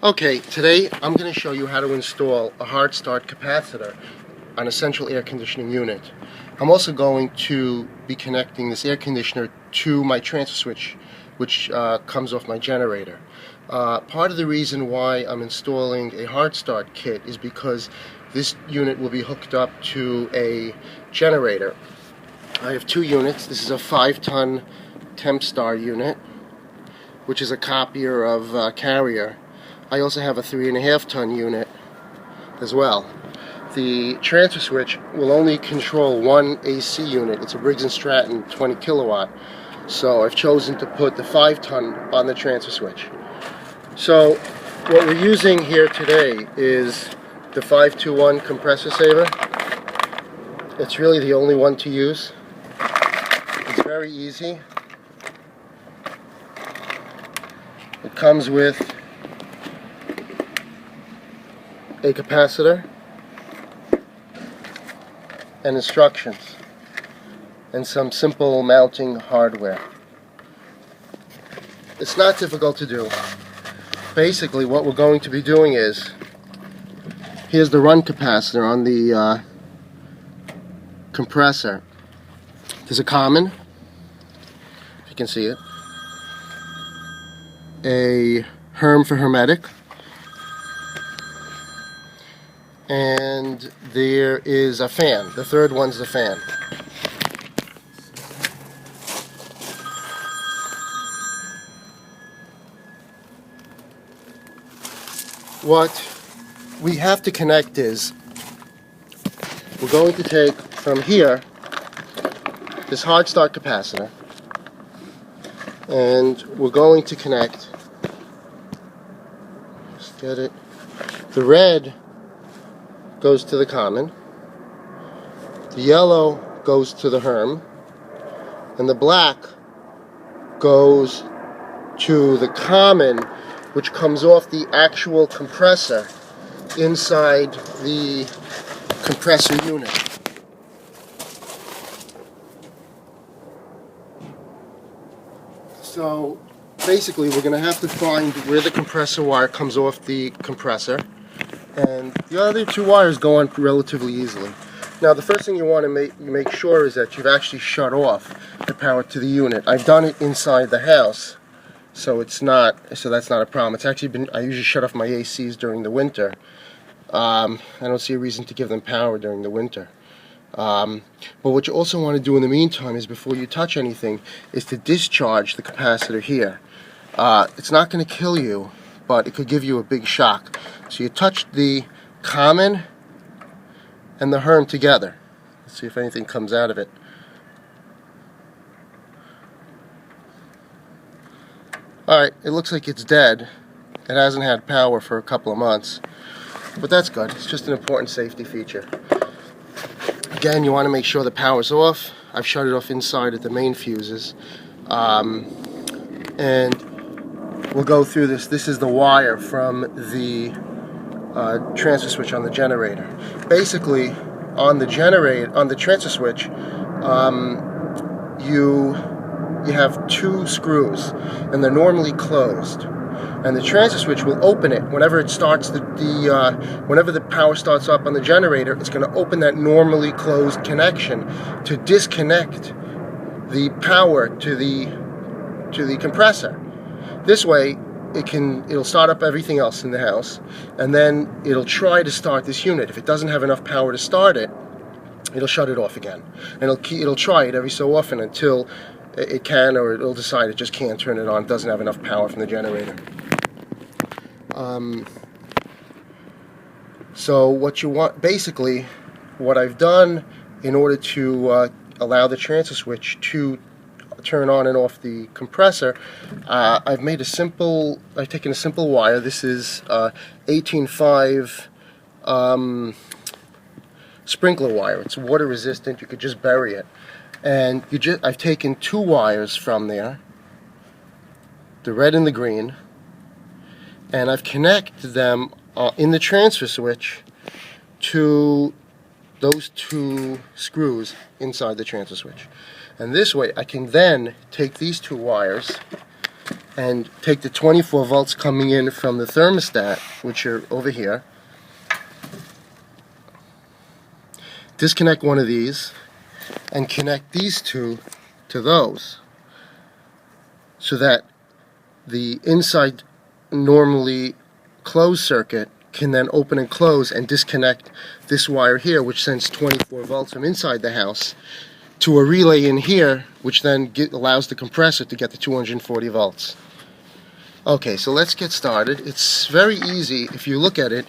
Okay, today I'm going to show you how to install a hard start capacitor on a central air conditioning unit. I'm also going to be connecting this air conditioner to my transfer switch, which comes off my generator. Part of the reason why I'm installing a hard start kit is because this unit will be hooked up to a generator. I have two units. This is a 5-ton Tempstar unit, which is a copier of Carrier. I also have a 3.5-ton unit as well. The transfer switch will only control one AC unit. It's a Briggs Stratton 20 kilowatt. So I've chosen to put the 5-ton on the transfer switch. So what we're using here today is the 521 compressor saver. It's really the only one to use. It's very easy. It comes with a capacitor and instructions and some simple mounting hardware. It's not difficult to do. Basically what we're going to be doing is, here's the run capacitor on the compressor. There's a common, if you can see it, a Herm for hermetic, and there is a fan. The third one's the fan. What we have to connect is, we're going to take from here this hard start capacitor, and we're going to connect, just get it, the red goes to the common, the yellow goes to the Herm, and the black goes to the common, which comes off the actual compressor inside the compressor unit. So basically we're going to have to find where the compressor wire comes off the compressor, and the other two wires go on relatively easily. Now the first thing you want to make sure is that you've actually shut off the power to the unit. I've done it inside the house, so that's not a problem. It's actually I usually shut off my ACs during the winter. I don't see a reason to give them power during the winter. But what you also want to do in the meantime is, before you touch anything, is to discharge the capacitor here. It's not going to kill you, but it could give you a big shock. So you touch the common and the Herm together. Let's see if anything comes out of it. Alright, it looks like it's dead. It hasn't had power for a couple of months. But that's good. It's just an important safety feature. Again, you want to make sure the power's off. I've shut it off inside at the main fuses. And we'll go through this. This is the wire from the transfer switch on the generator. Basically, on the transfer switch, you have two screws, and they're normally closed. And the transfer switch will open it whenever it starts whenever the power starts up on the generator. It's going to open that normally closed connection to disconnect the power to the compressor. This way, it'll start up everything else in the house, and then it'll try to start this unit. If it doesn't have enough power to start it, it'll shut it off again, and it'll try it every so often until it can, or it'll decide it just can't turn it on. It doesn't have enough power from the generator. So what you want, basically, what I've done in order to allow the transfer switch to turn on and off the compressor, I've taken a simple wire. This is 18.5 sprinkler wire. It's water resistant. You could just bury it. And I've taken two wires from there, the red and the green, and I've connected them in the transfer switch to those two screws inside the transfer switch. And this way I can then take these two wires and take the 24 volts coming in from the thermostat, which are over here, disconnect one of these, and connect these two to those, so that the inside normally closed circuit can then open and close and disconnect this wire here, which sends 24 volts from inside the house to a relay in here, which then allows the compressor to get the 240 volts. Okay, so let's get started. It's very easy if you look at it.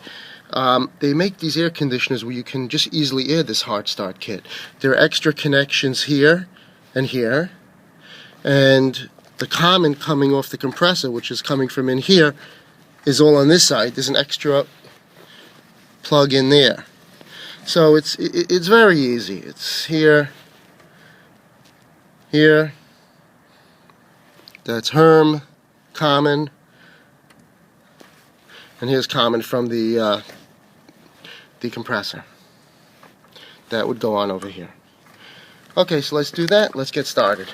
They make these air conditioners where you can just easily air this Hard Start kit. There are extra connections here and here, and the common coming off the compressor, which is coming from in here, is all on this side. There's an extra plug in there. So it's very easy. It's here, here, that's Herm, common, and here's common from the compressor. That would go on over here. Okay, so let's do that. Let's get started.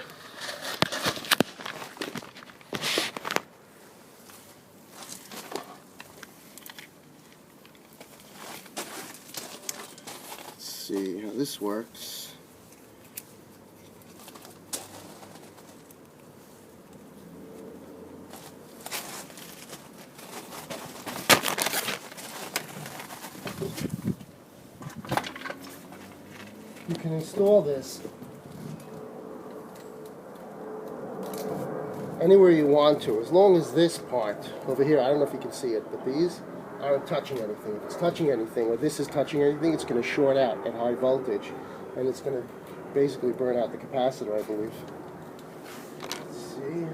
Let's see how this works. You can install this anywhere you want to, as long as this part over here, I don't know if you can see it, but these aren't touching anything. If it's touching anything, or this is touching anything, it's going to short out at high voltage, and it's going to basically burn out the capacitor, I believe. Let's see.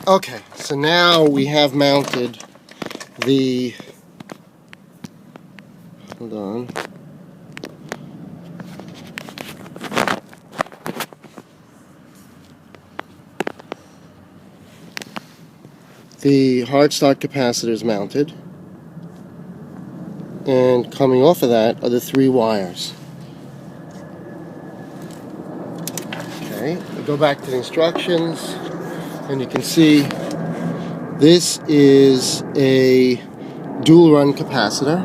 Okay, so now we have mounted the, hold on, the hard start capacitor is mounted, and coming off of that are the 3 wires. Okay, we go back to the instructions, and you can see this is a dual run capacitor.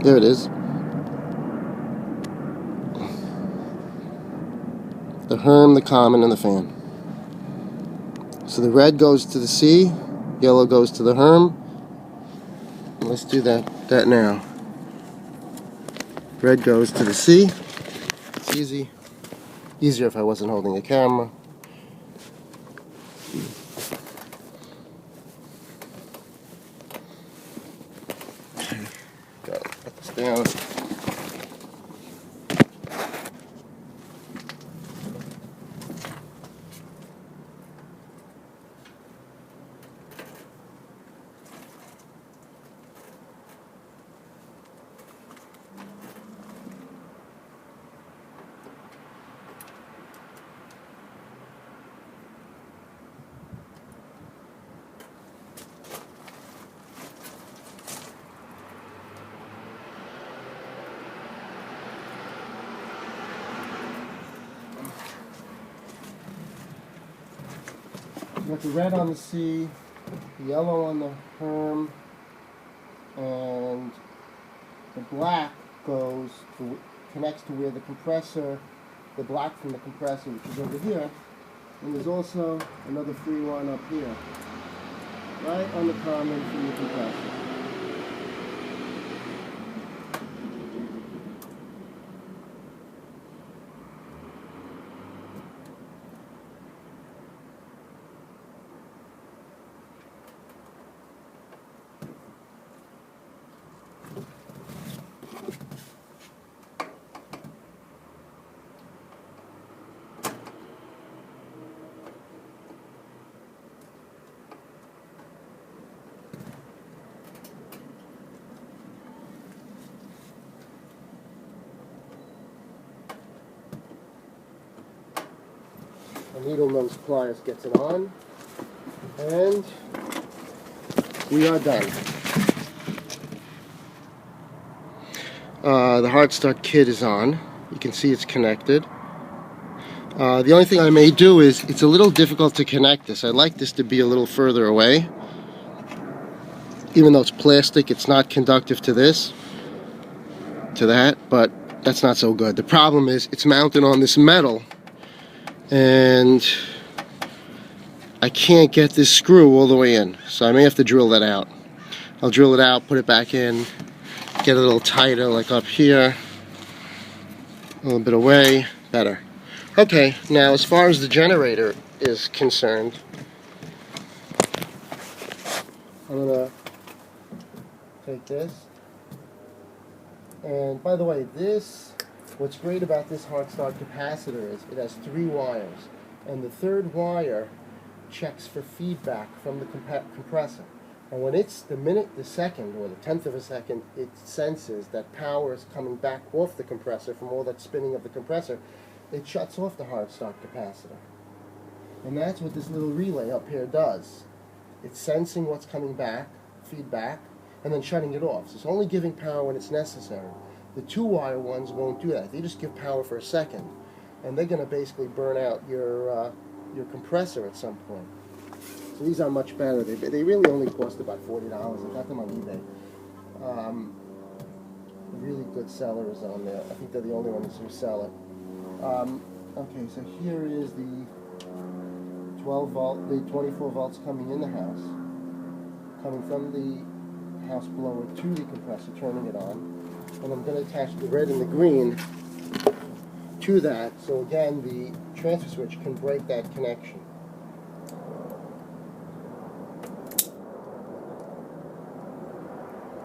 There it is. The Herm, the Common, and the Fan. So the red goes to the C, yellow goes to the Herm. Let's do that now. Red goes to the C. It's easy. Easier if I wasn't holding a camera. Got to put this down. You got the red on the C, the yellow on the Herm, and the black connects to where the compressor, the black from the compressor, which is over here, and there's also another free one up here, right on the common from the compressor. The needle nose pliers gets it on, and we are done. The Hard Start kit is on. You can see it's connected. The only thing I may do is, it's a little difficult to connect this. I'd like this to be a little further away. Even though it's plastic, it's not conductive to this, to that, but that's not so good. The problem is, it's mounted on this metal, and I can't get this screw all the way in, so I may have to drill that out. I'll drill it out, put it back in, get it a little tighter, like up here, a little bit away, better. Okay, now as far as the generator is concerned, I'm gonna take this, and by the way, what's great about this Hard Start capacitor is it has 3 wires, and the 3rd wire checks for feedback from the compressor. And when it's the second, or the 10th of a second, it senses that power is coming back off the compressor from all that spinning of the compressor, it shuts off the Hard Start capacitor. And that's what this little relay up here does. It's sensing what's coming back, feedback, and then shutting it off. So it's only giving power when it's necessary. The 2-wire ones won't do that. They just give power for a second, and they're going to basically burn out your compressor at some point. So these are much better. They really only cost about $40. I got them on eBay. A really good seller is on there. I think they're the only ones who sell it. Okay, so here is the 12 volt, the 24 volts coming in the house, coming from the house blower to the compressor, turning it on. And I'm going to attach the red and the green to that, so again the transfer switch can break that connection.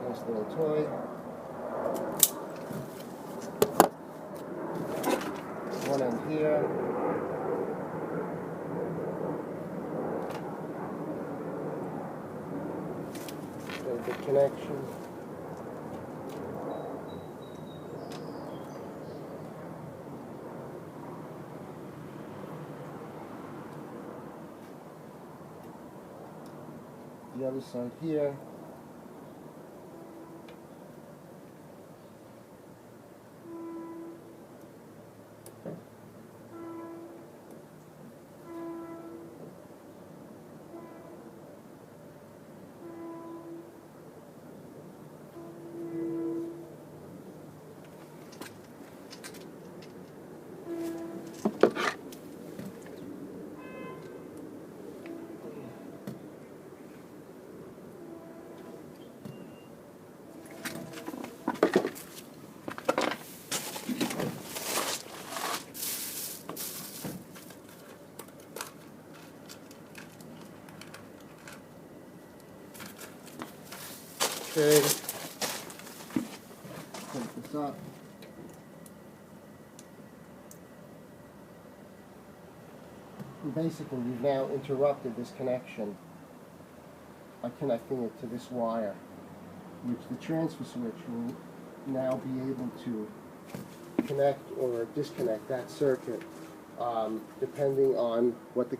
Nice little toy. one end here. There's the connection. The other side here. Okay, put this up. And basically, we've now interrupted this connection by connecting it to this wire, which the transfer switch will now be able to connect or disconnect that circuit depending on what the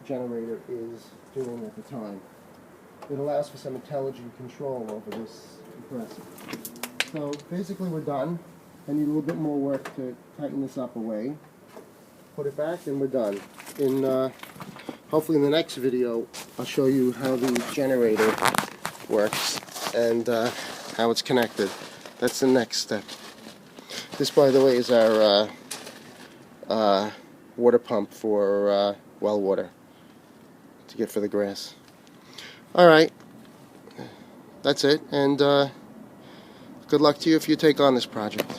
generator is doing at the time. It allows for some intelligent control over this compressor. So basically we're done. I need a little bit more work to tighten this up away. Put it back and we're done. Hopefully in the next video I'll show you how the generator works and how it's connected. That's the next step. This, by the way, is our water pump for well water to get for the grass. Alright, that's it, and good luck to you if you take on this project.